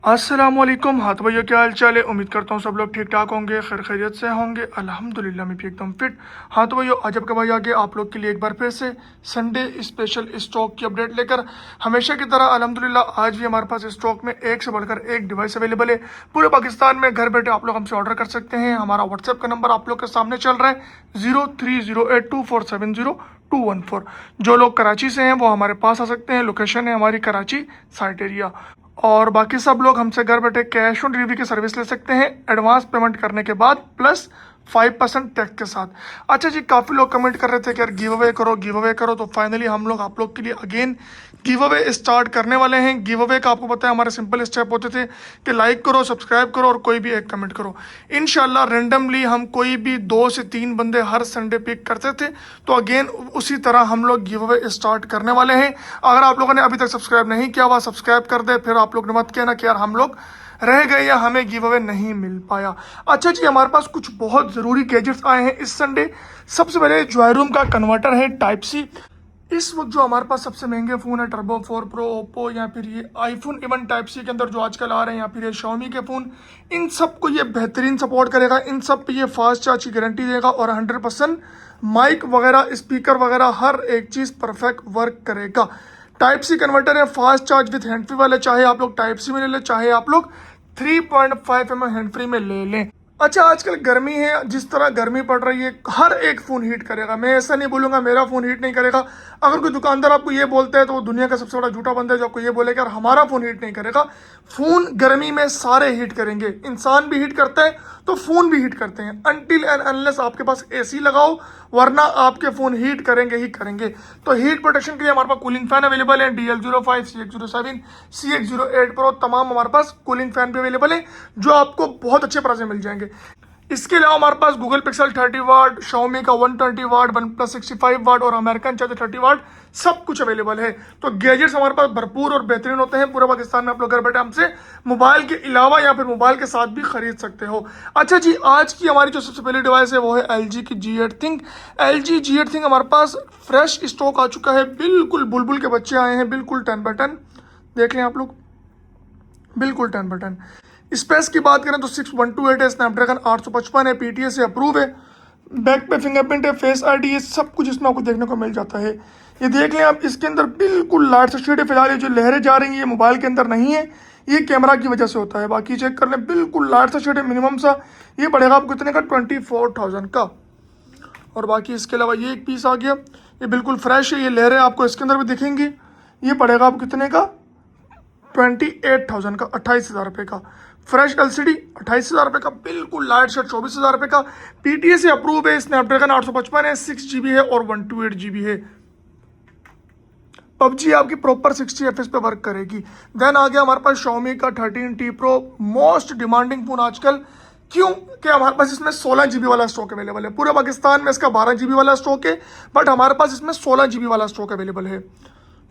अस्सलामुअलैकुम। हाँ तो भैया, क्या हाल चाल है? उम्मीद करता हूँ सब लोग ठीक ठाक होंगे, खैर खैरियत से होंगे। अल्हम्दुलिल्लाह मैं भी एकदम फिट। हाँ तो भैया, आज आपका भाई आ गया आप लोग के लिए एक बार फिर से संडे स्पेशल स्टॉक की अपडेट लेकर। हमेशा की तरह अल्हम्दुलिल्लाह आज भी हमारे पास स्टॉक में एक से बढ़कर एक डिवाइस अवेलेबल है। पूरे पाकिस्तान में घर बैठे आप लोग हमसे ऑर्डर कर सकते हैं। हमारा व्हाट्सएप का नंबर आप लोग के सामने चल रहा है 03082470 214। जो लोग कराची से हैं वो हमारे पास आ सकते हैं। लोकेशन है हमारी कराची साइट एरिया। और बाकी सब लोग हमसे घर बैठे कैश ऑन डिलीवरी की सर्विस ले सकते हैं एडवांस पेमेंट करने के बाद प्लस 5% टैक्स के साथ। अच्छा जी, काफ़ी लोग कमेंट कर रहे थे कि यार गिव अवे करो, तो फाइनली हम लोग आप लोग के लिए अगेन गिव अवे स्टार्ट करने वाले हैं। गिव अवे का आपको पता है हमारे सिंपल स्टेप होते थे कि लाइक करो, सब्सक्राइब करो और कोई भी एक कमेंट करो। इनशाला रेंडमली हम कोई भी 2 से 3 बंदे हर संडे पिक करते थे, तो अगेन उसी तरह हम लोग गिव अवे स्टार्ट करने वाले हैं। अगर आप लोगों ने अभी तक सब्सक्राइब नहीं किया हुआ, सब्सक्राइब कर दे। फिर आप लोग ने मत कहना कि यार हम लोग रह गए या हमें गिव अवे नहीं मिल पाया। अच्छा जी, हमारे पास कुछ बहुत ज़रूरी गैजेट्स आए हैं इस संडे। सबसे पहले जॉय रूम का कन्वर्टर है टाइप सी। इस वक्त जो हमारे पास सबसे महंगे फ़ोन है टर्बो 4 प्रो, ओप्पो या फिर ये आईफोन इवन टाइप सी के अंदर जो आजकल आ रहे हैं, या फिर ये Xiaomi के फ़ोन, इन सब को ये बेहतरीन सपोर्ट करेगा। इन सब पे ये फास्ट चार्ज की गारंटी देगा और 100% माइक वगैरह स्पीकर वगैरह हर एक चीज़ परफेक्ट वर्क करेगा। टाइप सी कन्वर्टर है, fast charge with hand free वाले, चाहे आप लोग टाइप सी में ले लें, चाहे आप लोग 3.5 mm हैंड फ्री में ले लें। अच्छा, आजकल गर्मी है, जिस तरह गर्मी पड़ रही है हर एक फ़ोन हीट करेगा। मैं ऐसा नहीं बोलूँगा मेरा फ़ोन हीट नहीं करेगा। अगर कोई दुकानदार आपको ये बोलता है तो वो दुनिया का सबसे बड़ा झूठा बंदा है जो आपको ये बोलेगा यार हमारा फ़ोन हीट नहीं करेगा। फ़ोन गर्मी में सारे हीट करेंगे। इंसान भी हीट करता है तो फ़ोन भी हीट करते हैं, अनटिल एंड अनलेस आपके पास एसी लगाओ, वरना आपके फ़ोन हीट करेंगे ही करेंगे। तो हीट प्रोटेक्शन के लिए हमारे पास कूलिंग फैन अवेलेबल है, DL05, CX07, CX08 प्रो, तमाम हमारे पास कूलिंग फैन भी अवेलेबल है जो आपको बहुत अच्छे प्राइस में मिल जाएंगे। इसके अलावा हमारे पास गूगल पिक्सल 30 वाट, Xiaomi का 120 वाट, OnePlus 65 वाट और अमेरिकन चार्जर 30 वाट, सब कुछ अवेलेबल है। तो गैजेट्स हमारे पास भरपूर और बेहतरीन होते हैं। पूरे पाकिस्तान में आप लोग घर बैठे हमसे मोबाइल के अलावा या फिर मोबाइल के साथ भी खरीद सकते हो। अच्छा जी, आज की हमारी जो सबसे पहली डिवाइस है वो है LG की G8 Think। LG G8 Think हमारे पास फ्रेश स्टॉक आ चुका है, बिल्कुल बुलबुल के बच्चे आए हैं, बिल्कुल 10/10। देख लें आप लोग, बिल्कुल 10/10। स्पेस की बात करें तो 6128 है, स्नैपड्रैगन 855 है, PTA से अप्रूव है, बैक पे फिंगरप्रिंट है, फेस ID, ये सब कुछ इसमें आपको देखने को मिल जाता है। ये देख लें आप, इसके अंदर बिल्कुल लाइट से शेड है। फिलहाल ये जो लहरें जा रही हैं ये मोबाइल के अंदर नहीं है, ये कैमरा की वजह से होता है। बाकी चेक कर लें, बिल्कुल लाइट सा शेड है मिनिमम सा। ये पड़ेगा आपको कितने का? 24,000 का। और बाकी इसके अलावा ये एक पीस आ गया, ये बिल्कुल फ्रेश है, ये लहरें आपको इसके अंदर भी दिखेंगी। ये पड़ेगा आपको कितने का? 28,000 का, 28,000 रुपये का। फ्रेश LCD 28,000 रुपये का, बिल्कुल लाइट शेड 24,000 रुपये का। PTA से अप्रूव है, स्नैपड्रैगन 855 है, 6GB है और 128GB है। PUBG आपकी प्रॉपर 60 FPS पे वर्क करेगी। देन आ गया हमारे पास Xiaomi का 13T Pro, most demanding phone आजकल। क्यों? कि हमारे पास इसमें 16GB वाला स्टॉक अवेलेबल है। पूरे पाकिस्तान में इसका 12GB वाला स्टॉक है, बट हमारे पास इसमें 16GB वाला स्टॉक अवेलेबल है।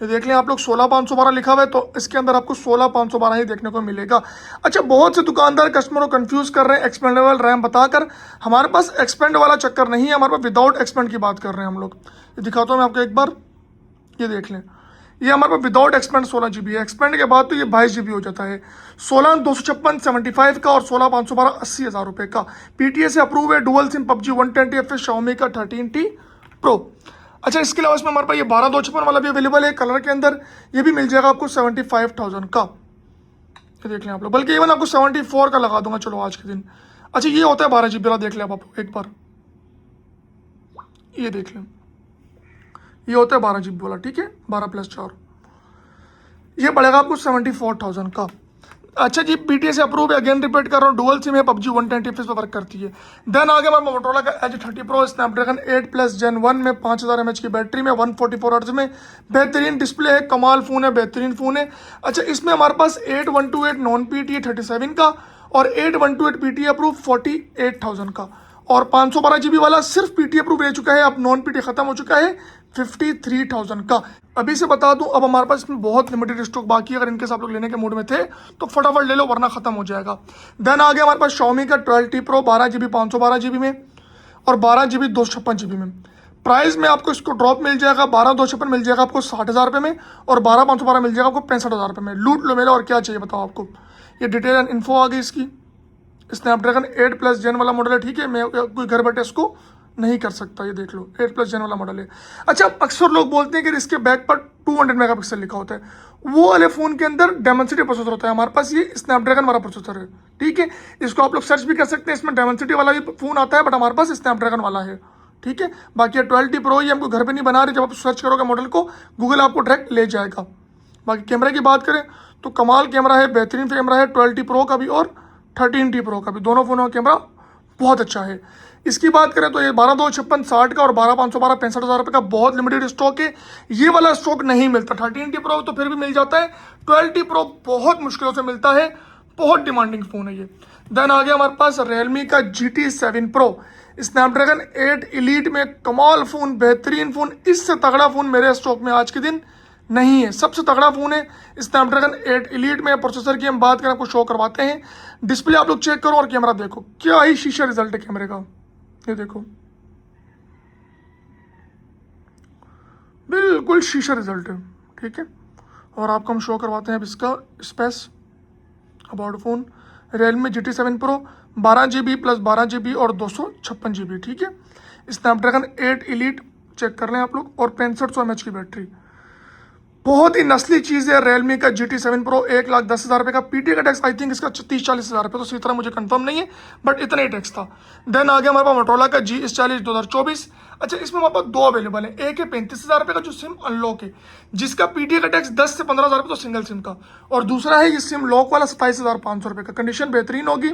ये देख लें आप लोग, 16,512 लिखा हुआ है, तो इसके अंदर आपको 16,512 ही देखने को मिलेगा। अच्छा, बहुत से दुकानदार कस्टमर को कंफ्यूज कर रहे हैं एक्सपेंडेबल रैम बताकर। हमारे पास एक्सपेंड वाला चक्कर नहीं है, हमारे पास विदाउट एक्सपेंड की बात कर रहे हैं हम लोग। ये दिखाता हूँ मैं आपको एक बार, ये देख लें, ये हमारे पास विदाउट एक्सपेंड 16GB है। एक्सपेंड के बाद तो ये 22GB हो जाता है। 16,256 75 का और 16,512 80,000 रुपये का। PTA से अप्रूव है, dual SIM, PUBG 120 FPS, Xiaomi का 13T Pro। अच्छा, इसके अलावा इसमें हमारे पास ये 12,256 वाला भी अवेलेबल है कलर के अंदर, ये भी मिल जाएगा आपको 75,000 का। ये देख लें आप लोग, बल्कि इवन आपको 74 का लगा दूंगा चलो आज के दिन। अच्छा, ये होता है 12GB, देख लें आप एक बार, ये देख लें, ये होता है 12GB वाला, ठीक है, 12+4। ये पड़ेगा आपको 74,000 का। अच्छा जी, PTA से अप्रूव है, अगेन रिपीट कर रहा हूँ, डुअल सिम है, PUBG 120 FPS पे वर्क करती है। देन आगे हमारे मोटोरोला का Edge 30 Pro, स्नैपड्रैगन 8+ Gen 1 में, 5000 mAh की बैटरी में, 144 हर्ट्ज में, बेहतरीन डिस्प्ले है, कमाल फ़ोन है, बेहतरीन फ़ोन है। अच्छा, इसमें हमारे पास 8128 नॉन PTA 37 का और 8128 PTA अप्रूव 48,000 का, और 512GB वाला सिर्फ PTA अप्रूव रह चुका है, अब नॉन PTA खत्म हो चुका है, 53,000 का। अभी से बता दूं, अब हमारे पास इसमें बहुत लिमिटेड स्टॉक बाकी है। अगर इनके आप लोग लेने के मूड में थे तो फटाफट ले लो, वरना खत्म हो जाएगा। देन आ गया हमारे पास Xiaomi का 12T Pro, 12GB 512GB में और 12GB 256GB में। प्राइस में आपको इसको ड्रॉप मिल जाएगा, 12,256 मिल जाएगा आपको 60,000 रुपये में, और 12,512 मिल जाएगा आपको 65,000 रुपये में। लूट लो मेरा, और क्या चाहिए बताओ आपको। ये डिटेल एंड इन्फो आ गई इसकी। स्नैपड्रैगन 8 प्लस जेन वाला मॉडल है, ठीक है, मैं कोई घर बैठे इसको नहीं कर सकता, ये देख लो 8 प्लस जेन वाला मॉडल है। अच्छा, अक्सर लोग बोलते हैं कि इसके बैक पर 200 मेगापिक्सल लिखा होता है, वो वाले फ़ोन के अंदर डायमेंसिटी प्रोसेसर होता है, हमारे पास ये स्नैपड्रैगन वाला प्रोसेसर है, ठीक है। इसको आप लोग सर्च भी कर सकते हैं, इसमें डायमेंसिटी वाला भी फ़ोन आता है, बट हमारे पास स्नैपड्रैगन वाला है, ठीक है। बाकी 12T प्रो ये हमको घर पे नहीं बना रहे, जब आप सर्च करोगे मॉडल को गूगल आपको डायरेक्ट ले जाएगा। बाकी कैमरे की बात करें तो कमाल कैमरा है, बेहतरीन कैमरा है 12T प्रो का भी और 13T प्रो का भी, दोनों फ़ोनों का कैमरा बहुत अच्छा है। इसकी बात करें तो ये 12/256/60 का और 12/512 65,000 रुपये का बहुत लिमिटेड स्टॉक है, ये वाला स्टॉक नहीं मिलता। 13T प्रो तो फिर भी मिल जाता है, 12T प्रो बहुत मुश्किलों से मिलता है, बहुत डिमांडिंग फ़ोन है ये। देन आ गया हमारे पास Realme का GT7 Pro, स्नैपड्रैगन 8 एलीट में कमाल फ़ोन, बेहतरीन फ़ोन, इससे तगड़ा फ़ोन मेरे स्टॉक में आज के दिन नहीं है, सबसे तगड़ा फ़ोन है स्नैपड्रैगन 8 एलीट में। प्रोसेसर की हम बात करें, आपको शो करवाते हैं, डिस्प्ले आप लोग चेक करो और कैमरा देखो, क्या ही शीशा रिजल्ट है कैमरे का, ये देखो बिल्कुल शीशा रिजल्ट है, ठीक है। और आपको हम शो करवाते हैं अब इसका space about phone. Realme GT7 Pro 12 GB plus 12 GB और 256 GB, ठीक है। स्नैपड्रैगन 8 एलीट चेक कर लें आप लोग, और 6500 mAh की बैटरी, बहुत ही नस्ली चीज़ है। Realme का GT7 Pro 1,10,000 रुपये का, पीटीए का टैक्स आई थिंक इसका 30-40 हज़ार रुपये, तो इसी तरह मुझे कंफर्म नहीं है, बट इतना ही टैक्स था। देन आ गया हमारे पास मोटोरोला का GS40 2024। अच्छा, इसमें हमारे पास दो अवेलेबल है, एक है 35,000 रुपये का जो सिम अनलॉक है, जिसका पीटीए का टैक्स 10 से 15,000 रुपये तो सिंगल सिम का, और दूसरा है ये सिम लॉक वाला 27,500 रुपये का। कंडीशन बेहतरीन होगी,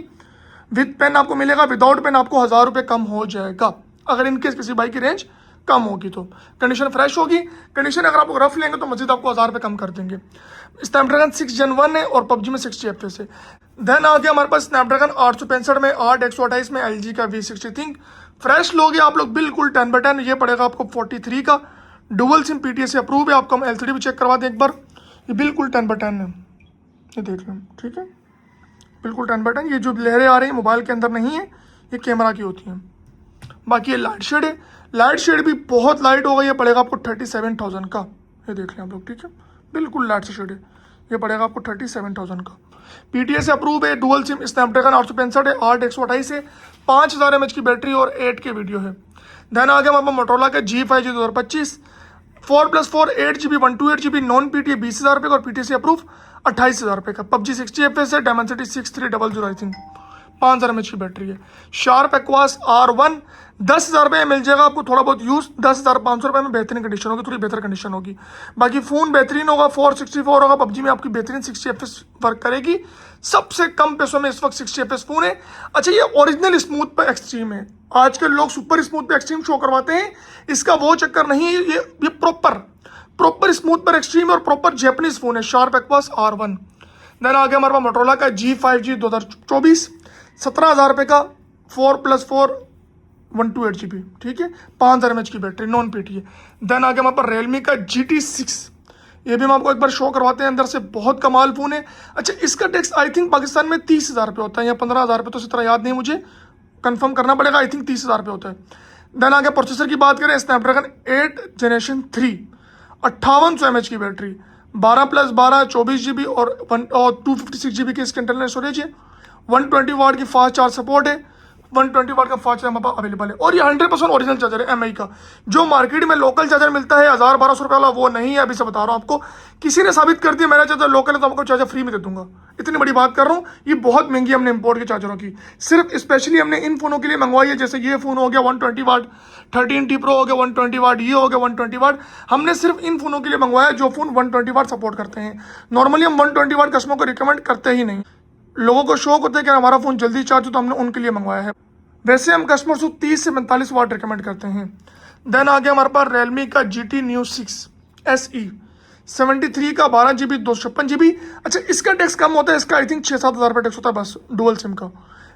विद पेन आपको मिलेगा, विदाउट पेन आपको 1,000 रुपये कम हो जाएगा, अगर इनकेस किसी बाइक की रेंज कम होगी तो। कंडीशन फ्रेश होगी, कंडीशन अगर आप रफ लेंगे तो मजीद आपको 1,000 रुपये कम कर देंगे। स्नैपड्रैगन 6 Gen 1 है और पबजी में 60 FPS है। देन आ गया हमारे पास स्नैपड्रैगन 865 में 8 128 में LG का V60 थिंक, फ्रेश लोगे आप लोग बिल्कुल 10/10, ये पड़ेगा आपको 43 का। डुअल सिम पीटीए से अप्रूव है, आपको हम LCD भी चेक करवा दें एक बार, ये बिल्कुल 10/10 है, ये देख लें, ठीक है, बिल्कुल 10/10। ये जो लहरें आ रही हैं मोबाइल के अंदर नहीं है, ये कैमरा की होती हैं। बाकी ये लाइट शेड है, लाइट शेड भी बहुत लाइट होगा, ये पड़ेगा आपको 37,000 का, ये देख लें आप लोग, ठीक है, बिल्कुल लाइट से शेड है, ये पड़ेगा आपको 37,000 का। पीटीए से अप्रूव है, डुअल सिम स्नैपड्रैगन 865 है, 8 128 है, 5,000 mAh की बैटरी और 8K वीडियो है। देन आ गया हमारे मोटोरोला का G5G 2025 4+4 8 GB 128 GB non PTA 20,000 रुपये का, और पीटीए से अप्रूव 28,000 रुपये का। पबजी 60 FPS है, डायमेंसिटी 6300 आई थिंक, 5,000 mAh की बैटरी है। शार्प एक्वास R1 10,000 रुपये में मिल जाएगा आपको, थोड़ा बहुत यूज़ 10,500 रुपये में बेहतरीन कंडीशन होगी, थोड़ी बेहतर कंडीशन होगी। बाकी फ़ोन बेहतरीन होगा, 464 होगा, पबजी में आपकी बेहतरीन 60 FPS वर्क करेगी। सबसे कम पैसों में इस वक्त 60 FPS फ़ोन है। अच्छा, ये ओरिजिनल स्मूथ पे एक्सट्रीम है, आजकल लोग सुपर स्मूथ पे एक्सट्रीम शो करवाते हैं, इसका वो चक्कर नहीं है, ये प्रॉपर स्मूथ पर एक्सट्रीम है और प्रॉपर जैपनीज फ़ोन है। Sharp aqueous R1। देन आ गया हमारे पास मोटोरोला का G5G 2024 17,000 रुपये का, 4+4 128 GB, ठीक है, 5,000 mAh की बैटरी नॉन पीटीए। देन आ गया हमारे पास Realme का GT6, ये भी हम आपको एक बार शो करवाते हैं, अंदर से बहुत कमाल फ़ोन है। अच्छा, इसका टैक्स आई थिंक पाकिस्तान में 30,000 रुपये होता है या 15,000 रुपये, तो इस तरह याद नहीं, मुझे कंफर्म करना पड़ेगा, आई थिंक 30,000 रुपये होता है। देन आ गया प्रोसेसर की बात करें, स्नैपड्रैगन 8 Gen 3 5800 mAh की बैटरी, 12+12 24 GB और 256 GB की इसके इंटरनल स्टोरेज है, 120 वाट की फास्ट चार्ज सपोर्ट है, 120 वाट का फास्ट चार्ज हमारे पास अवेलेबल है, और ये 100% ओरिजिनल चार्जर है MI का। जो मार्केट में लोकल चार्जर मिलता है 1,000-1,200 रुपये वाला, वो नहीं है, अभी से बता रहा हूँ आपको। किसी ने साबित कर दिया मेरा चार्जर लोकल है तो आपको चार्जर फ्री में दे दूंगा, इतनी बड़ी बात कर रहा हूँ। ये बहुत महंगी हमने इंपोर्ट के चार्जरों की, सिर्फ स्पेशली हमने इन फोनों के लिए मंगवाई है। जैसे ये फ़ोन हो गया 120 वाट, 13T Pro हो गया 120 वाट, ये हो गया 120 वाट, हमने सिर्फ इन फोनों के लिए मंगवाया जो फ़ोन 120 वाट सपोर्ट करते हैं। नॉर्मली हम 120 वाट कस्टमर को रिकमेंड करते ही नहीं, लोगों को शौक होता है कि हमारा फ़ोन जल्दी चार्ज हो, तो हमने उनके लिए मंगवाया है। वैसे हम कस्टमर्स को 30 से 45 वाट रिकमेंड करते हैं। देन आ गया हमारे पास Realme का GT Neo 6 SE 73 का 12 GB 256 GB। अच्छा, इसका टैक्स कम होता है, इसका आई थिंक 6-7 हज़ार रुपये टैक्स होता है बस, डुअल सिम का।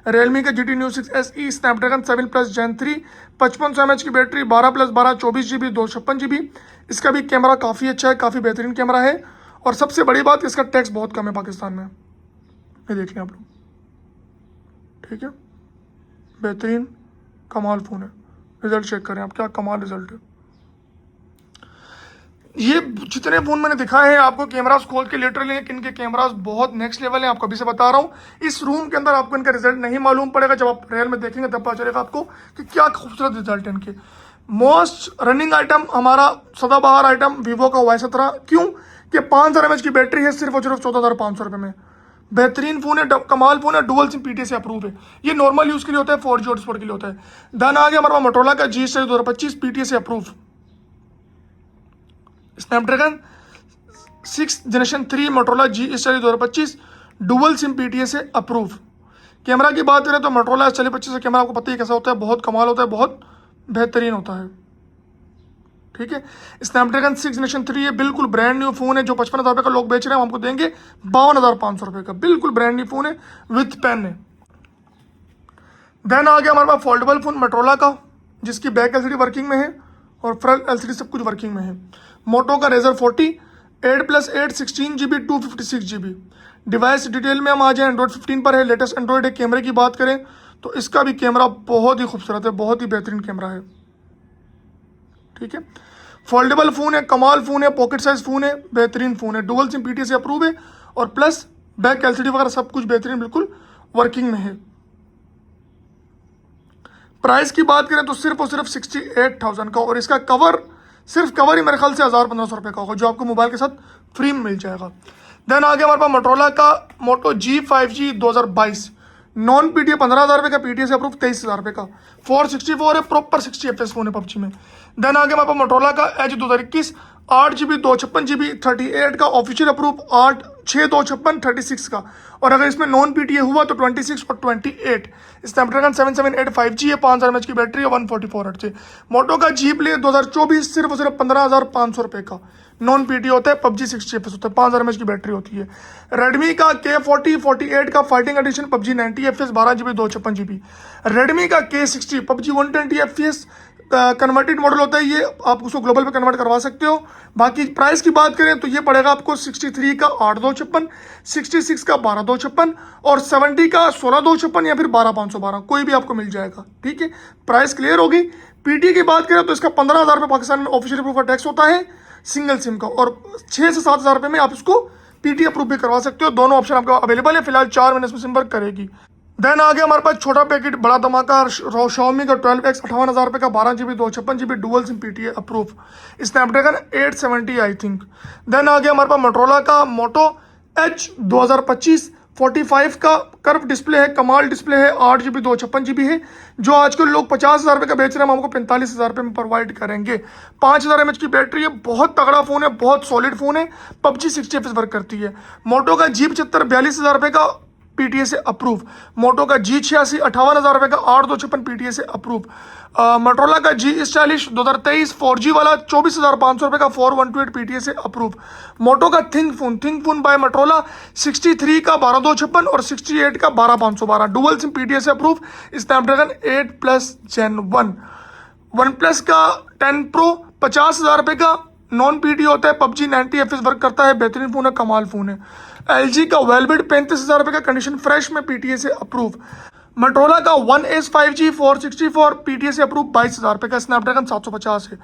Realme का GT Neo 6 SE Snapdragon 7+ Gen 3 5500 mAh की बैटरी, 12+12 24 GB 256 GB। इसका भी कैमरा काफ़ी अच्छा है, काफ़ी बेहतरीन कैमरा है, और सबसे बड़ी बात इसका टैक्स बहुत कम है पाकिस्तान में, ये देख लें आप लोग, ठीक है, बेहतरीन कमाल फ़ोन है। रिजल्ट चेक करें आप, क्या कमाल रिजल्ट है। ये जितने फ़ोन मैंने दिखाए हैं आपको कैमरास खोल के लिटरली इनके कैमरास बहुत नेक्स्ट लेवल हैं, आपको अभी से बता रहा हूँ। इस रूम के अंदर आपको इनका रिजल्ट नहीं मालूम पड़ेगा, जब आप रियल में देखेंगे तब पता चलेगा आपको कि क्या खूबसूरत रिजल्ट है इनके। मोस्ट रनिंग आइटम हमारा सदाबहार आइटम वीवो का Y17, क्यों कि 5000 mAh की बैटरी है सिर्फ और सिर्फ 14,500 रुपये में। बेहतरीन फ़ोन है, कमाल फ़ोन है, डुअल सिम PTA से अप्रूव है। ये नॉर्मल यूज़ के लिए होता है, 4G हॉटस्पॉट के लिए होता है। देन आ गया हमारा मोटोरोला का G सीरीज 2025 PTA से approve. Snapdragon 6 generation 3 Motorola G series 2025 dual SIM PTA से अप्रूव। कैमरा की बात करें तो मोटोरोला S4025 का कैमरा आपको पता ही कैसा होता है, बहुत कमाल होता है, बहुत बेहतरीन होता है। ठीक है, स्नैपड्रैगन 6 जनरेशन 3 है, बिल्कुल ब्रांड न्यू फोन है। जो 55,000 रुपये का लोग बेच रहे हैं हम आपको देंगे 52,500 रुपये का, बिल्कुल ब्रांड न्यू फोन है, विथ पेन है। देन आ गया हमारे पास फोल्डेबल फोन मोटोरोला का, जिसकी बैक LCD वर्किंग में है और फ्रंट LCD सब कुछ वर्किंग में है। मोटो का razor 40 8+8 16GB 256GB। Device detail में हम आ जाए, एंड्रॉइड 15 पर है, लेटेस्ट एंड्रॉइड है। कैमरे की बात करें तो इसका भी कैमरा बहुत ही खूबसूरत है, बहुत ही बेहतरीन कैमरा है। ठीक है, फोल्डेबल फ़ोन है, कमाल फ़ोन है, पॉकेट साइज फ़ोन है, बेहतरीन फ़ोन है, डुअल सिम PTA से अप्रूव है और प्लस बैक LCD वगैरह सब कुछ बेहतरीन बिल्कुल वर्किंग में है। प्राइस की बात करें तो सिर्फ और सिर्फ 68,000 का, और इसका कवर सिर्फ कवर ही मेरे ख्याल से 1,000-1,500 रुपये का होगा, जो आपको मोबाइल के साथ फ्री में मिल जाएगा। देन आ गया हमारे पास मोटोरोला का मोटो G 5G 2022 नॉन PTA 15,000 रुपये का, PTA से अप्रूव 23,000 रुपये का। 464 है, प्रॉपर 60 FPS फोन है PUBG में। देन आ गया हमारे पास मोटोरोला का Edge 2021 8GB 256GB 38 का ऑफिशियल अप्रूव, 6 256 36 का, और अगर इसमें नॉन PTA हुआ तो 26 और 28। स्नैपड्रैगन 778 5G है, 5000 mAh की बैटरी है, 144 हर्ट्ज है। मोटो का G Play 2024 सिर्फ और सिर्फ 15,500 रुपये का, नॉन PTA होता है, PUBG 60 FPS होता है, 5000 mAh की बैटरी होती है। रेडमी का K40 48 का fighting edition PUBG 90 FPS 12GB 256GB। Redmi का K60 PUBG 120 FPS converted model होता है, ये आप उसको ग्लोबल पे कन्वर्ट करवा सकते हो। बाकी प्राइस की बात करें तो ये पड़ेगा आपको 63 का 8,256, 66 का 12,256 और 70 का 16,256 या फिर 12,512, कोई भी आपको मिल जाएगा। ठीक है, प्राइस क्लियर होगी। PTA की बात करें तो इसका 15,000 रुपये पाकिस्तान में ऑफिशियल प्रूफ का टैक्स होता है सिंगल सिम का, और 6 से 7,000 रुपये में आप इसको PTA अप्रूव भी करवा सकते हो। दोनों ऑप्शन आपको अवेलेबल है, फिलहाल 4 महीने इसमें सिम वर्क करेगी। देन आ गया हमारे पास छोटा पैकेट बड़ा धमाका Xiaomi का 12X 58,000 रुपये का 12GB 256GB dual SIM PTA approve, Snapdragon 870 I think. Then आ गया हमारे पास मोटोरोला का मोटो H 2025 45 का कर्व डिस्प्ले है, कमाल डिस्प्ले है, 8GB 256GB है, जो आजकल लोग 50,000 रुपये का बेच रहे हैं, हम आपको 45,000 रुपये में प्रोवाइड करेंगे। 5000 mAh की बैटरी है, बहुत तगड़ा फ़ोन है, बहुत सॉलिड फ़ोन है, PUBG 60 FPS वर्क करती है। मोटो का G75 42,000 रुपये का PTA से अप्रूव। मोटो का G86 58,000 रुपये का 8,256 PTA से अप्रूव। मोटोरोला का G40 2023 4G वाला 24,500 रुपये का 4128 PTA से अप्रूव। मोटो का थिंक फोन बाय मोटोरोला 63 का 12,256 और 68 का 12,512 डुअल सिम PTA से approve, Snapdragon 8+ Gen 1। One plus का 10 Pro 50,000 रुपये का नॉन PTA होता है, PUBG 90 FPS वर्क करता है, बेहतरीन फ़ोन है, कमाल फ़ोन है। LG का वेलवेट 35,000 रुपये का कंडीशन फ्रेश में PTA से अप्रूव। मोटोरोला का 1S 5G 464 PTA से अप्रूव 22,000 रुपये का, स्नैपड्रैगन 750 है।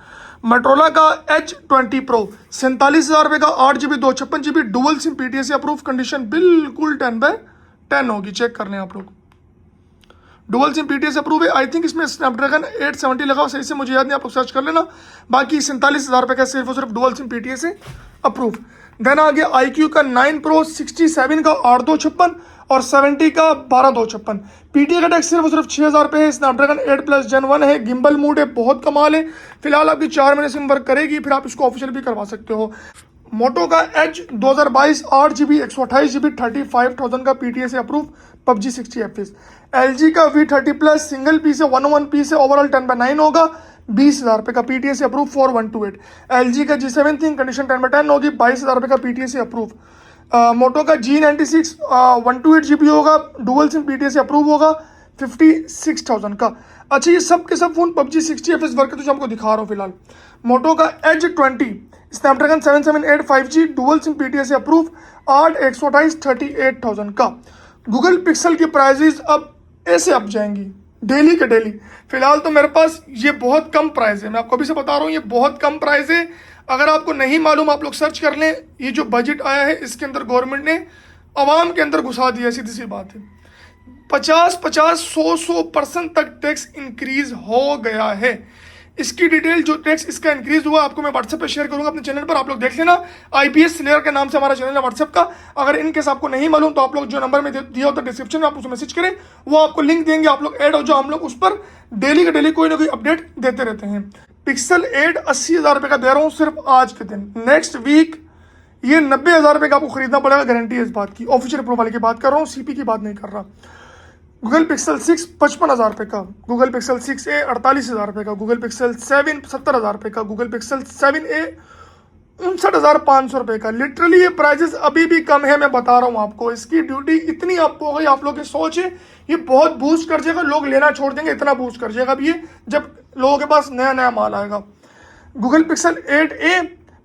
मोटोरोला का H20 Pro 47,000 रुपये का 8GB 256GB dual SIM PTA से अप्रूव, कंडीशन बिल्कुल 10/10 होगी, चेक कर लें आप लोग। डुअल सिम PTA से अप्रूव है, आई थिंक इसमें स्नैपड्रैगन 870 लगा हो, सही से मुझे याद नहीं, आप लोग सर्च कर लेना। बाकी 47,000 रुपये का सिर्फ और सिर्फ डुअल सिम PTA से अप्रूव। देन आ गया IQ का 9 Pro 67 का 8,256 और 70 का 12,256, PTA का टैक्स सिर्फ और सिर्फ 6,000 रुपये है। स्नैपड्रैगन 8+ Gen 1 है, गिम्बल मूड है, बहुत कमाल है। फिलहाल आपकी 4 महीने सिम वर्क करेगी, फिर आप इसको ऑफिशियल भी करवा सकते हो। मोटो का Edge 2022 8GB 128GB 35,000 का PTA से अप्रूव, PUBG 60 FPS। LG का V30 Plus सिंगल पीस है, 101 पीस है, ओवरऑल 10/9 होगा, 20,000 रुपये का PTA से अप्रूव, 4128। LG का G7 थिंग कंडीशन 10/10 होगी, 22,000 रुपये का PTA से अप्रूव। मोटो का G96 128GB होगा, डुअल सिम PTA से अप्रूव होगा, 56,000 का। अच्छा, ये सब के सब फोन PUBG 60 FPS वर्क है, तो आपको दिखा रहा हूँ फिलहाल। मोटो का Edge 20 Snapdragon 778 5G dual SIM PTA से अप्रूव, 8 128 38,000 का। गूगल पिक्सल की प्राइजेस अब ऐसे अप जाएंगी, डेली के डेली। फिलहाल तो मेरे पास ये बहुत कम प्राइस है, मैं आपको अभी से बता रहा हूँ ये बहुत कम प्राइस है। अगर आपको नहीं मालूम आप लोग सर्च कर लें। ये जो बजट आया है इसके अंदर गवर्नमेंट ने आवाम के अंदर घुसा दिया, सीधी सी बात है। 50-50, 100% तक टैक्स इंक्रीज हो गया है। इसकी डिटेल जो टैक्स इसका इंक्रीज हुआ आपको मैं व्हाट्सएप पे शेयर करूंगा अपने चैनल पर, आप लोग देख लेना। IPS स्लेयर के नाम से हमारा चैनल है व्हाट्सएप का। अगर इन केस आपको नहीं मालूम तो आप लोग जो नंबर में दिया होता है डिस्क्रिप्शन में, आप उसमें मैसेज करें, वो आपको लिंक देंगे, आप लोग ऐड हो जाओ। हम लोग उस पर डेली के डेली कोई ना कोई अपडेट देते रहते हैं। पिक्सल 8 80,000 रुपये का दे रहा हूँ सिर्फ आज के दिन। नेक्स्ट वीक ये 90,000 रुपये का आपको खरीदना पड़ेगा, गारंटी है इस बात की। ऑफिशियल प्रो वाले की बात कर रहा हूँ, CP की बात नहीं कर रहा। गूगल पिक्सल 6 55,000 रुपये का, गूगल पिक्सल 6a 48,000 रुपये का, गूगल पिक्सल 7 70,000 रुपये का, गूगल पिक्सल 7a 59,500 रुपये का। लिटरली ये प्राइजेस अभी भी कम है, मैं बता रहा हूँ आपको। इसकी ड्यूटी इतनी आपको हो गई, आप लोग की सोच है ये बहुत बूस्ट कर जाएगा, लोग लेना छोड़ देंगे, इतना बूस्ट कर जाएगा अभी ये जब लोगों के पास नया नया माल आएगा। गूगल पिक्सल 8a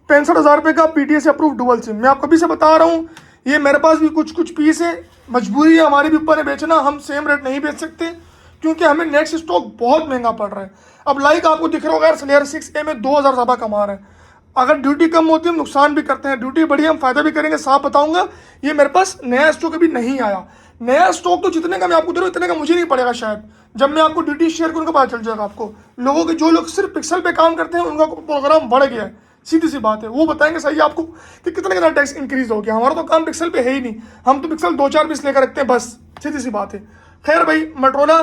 65,000 रुपये का, PTS अप्रूव डुअल सिम। मैं आपको अभी से बता रहा हूँ ये मेरे पास भी कुछ पीस है, मजबूरी है हमारे भी ऊपर है बेचना। हम सेम रेट नहीं बेच सकते क्योंकि हमें नेक्स्ट स्टॉक बहुत महंगा पड़ रहा है। अब लाइक आपको दिख रहा होगा यार स्लेयर 6a में 2,000 ज़्यादा कमा रहे हैं। अगर ड्यूटी कम होती है हम नुकसान भी करते हैं, ड्यूटी बढ़ी हम फायदा भी करेंगे। साफ बताऊंगा ये मेरे पास नया स्टॉक अभी नहीं आया। नया स्टॉक तो जितने का मैं आपको दे रहा हूँ इतने का मुझे नहीं पड़ेगा शायद। जब मैं आपको ड्यूटी शेयर करूँगा पता चल जाएगा आपको। लोगों के जो लोग सिर्फ पिक्सल पे काम करते हैं उनका प्रोग्राम बढ़ गया है, सीधी सी बात है। वो बताएंगे सही आपको कि कितना टैक्स इंक्रीज हो गया। हमारा तो काम पिक्सल पे है ही नहीं, हम तो पिक्सल 2-4 पीस लेकर रखते हैं बस, सीधी सी बात है। खैर भाई, मोटरोला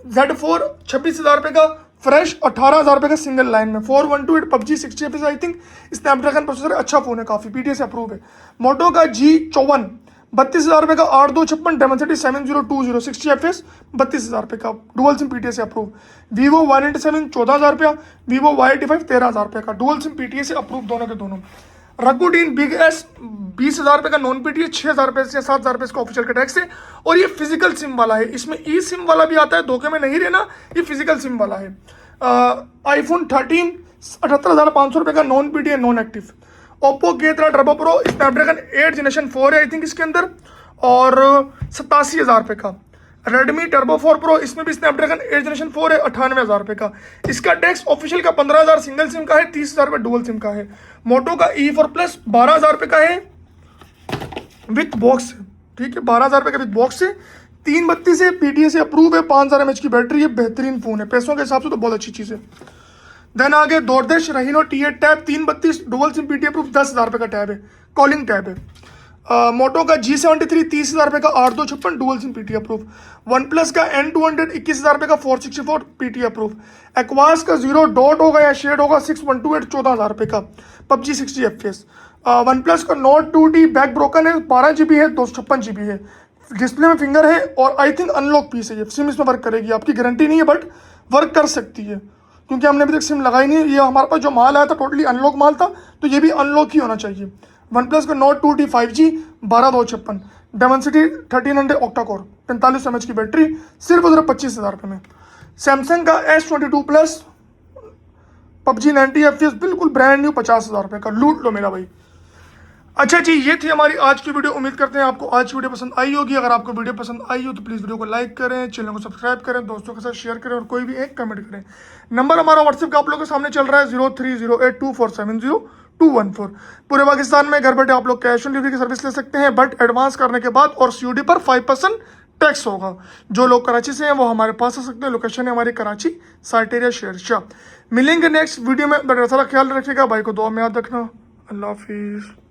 Z4 26,000 रुपये का, फ्रेश 18,000 रुपये का सिंगल लाइन में, 4128 PUBG 60 FPS I think Snapdragon processor, अच्छा फोन है काफी, PTS अप्रूव है। मोटो का G54 32,000 रुपये का, 8256 Dimensity 7020 60 FPS 32,000 रुपये का, dual SIM PTS approve. Vivo Y97 14,000 रुपया, Vivo Y85 13,000 रुपये का, डुअल सिम PTS अप्रूव दोनों के दोनों। रकुडीन बिग एस 20,000 रुपये का, नॉन PTS 6,000 रुपये से 7,000 रुपये का ऑफिशियल का टैक्स है। और ये फिजिकल सिम वाला है, इसमें ई सिम वाला भी आता है, धोखे में नहीं रहना, ये फिजिकल सिम वाला है। iPhone 13 78,500 रुपये का, non PTS non active. Oppo K13 turbo pro Snapdragon 8 generation 4 है आई थिंक इसके अंदर, और 87,000 रुपये का। रेडमी टर्बो 4 प्रो, इसमें भी स्नैपड्रैगन 8 जनरेशन 4 है, 98,000 रुपये का। इसका टैक्स ऑफिशियल का 15,000 सिंगल सिम का है, 30,000 रुपये डुअल सिम का है। मोटो का E4 प्लस 12,000 रुपये का है विथ बॉक्स, ठीक है, 12,000 रुपये का विथ बॉक्स है। 332 है, PTS से अप्रूव है, 5,000 mAh की बैटरी है, बेहतरीन फोन है, पैसों के हिसाब से तो बहुत अच्छी चीज़ है। देन आगे डोरडेश Rhino T8 tab 332 dual SIM PTS approve, 10,000 रुपये का टैब है, कॉलिंग टैब है। मोटो का G73 30,000 रुपये का, 8256 dual SIM PTS approve. One plus का N200 21,000 रुपये का, 464 PTS अप्रूव। एक्वास का 0 डॉट होगा या शेड होगा 6128 14,000 रुपये का, PUBG 60 FPS। वन प्लस का Note 2T बैक ब्रोकन है, 12 GB है, 256 GB है, डिस्प्ले में फिंगर है, और आई थिंक अनलॉक पीस है। ये सिम इसमें वर्क करेगी, आपकी गारंटी नहीं है बट वर्क कर सकती है, क्योंकि हमने अभी तक सिम लगाई नहीं है। ये हमारे पास जो माल आया था टोटली अनलॉक माल था, तो ये भी अनलॉक ही होना चाहिए। वन प्लस का Note 2T 5G 12,256, Dimensity 1300 octa core, 45 mAh की बैटरी, सिर्फ और सिर्फ 25,000 रुपये में। सैमसंग का S22 प्लस PUBG 90 FPS बिल्कुल ब्रांड न्यू, 50,000 रुपये का, लूट लो मेरा भाई। अच्छा जी, ये थी हमारी आज की वीडियो। उम्मीद करते हैं आपको आज की वीडियो पसंद आई होगी। अगर आपको वीडियो पसंद आई हो तो प्लीज़ वीडियो को लाइक करें, चैनल को सब्सक्राइब करें, दोस्तों के साथ शेयर करें, और कोई भी एक कमेंट करें। नंबर हमारा व्हाट्सएप का आप लोगों के सामने चल रहा है 03082470 पूरे पाकिस्तान में घर बैठे आप लोग कैश ऑन डिलीवरी की सर्विस ले सकते हैं, बट एडवांस करने के बाद, और COD पर 5% टैक्स होगा। जो लोग कराची से हैं वो हमारे पास आ सकते हैं, लोकेशन है हमारी कराची साइटेरिया शेरशाह। मिलेंगे नेक्स्ट वीडियो में, बड़ा सारा ख्याल रखिएगा, भाई को दुआ में याद रखना। अल्लाह हाफिज़।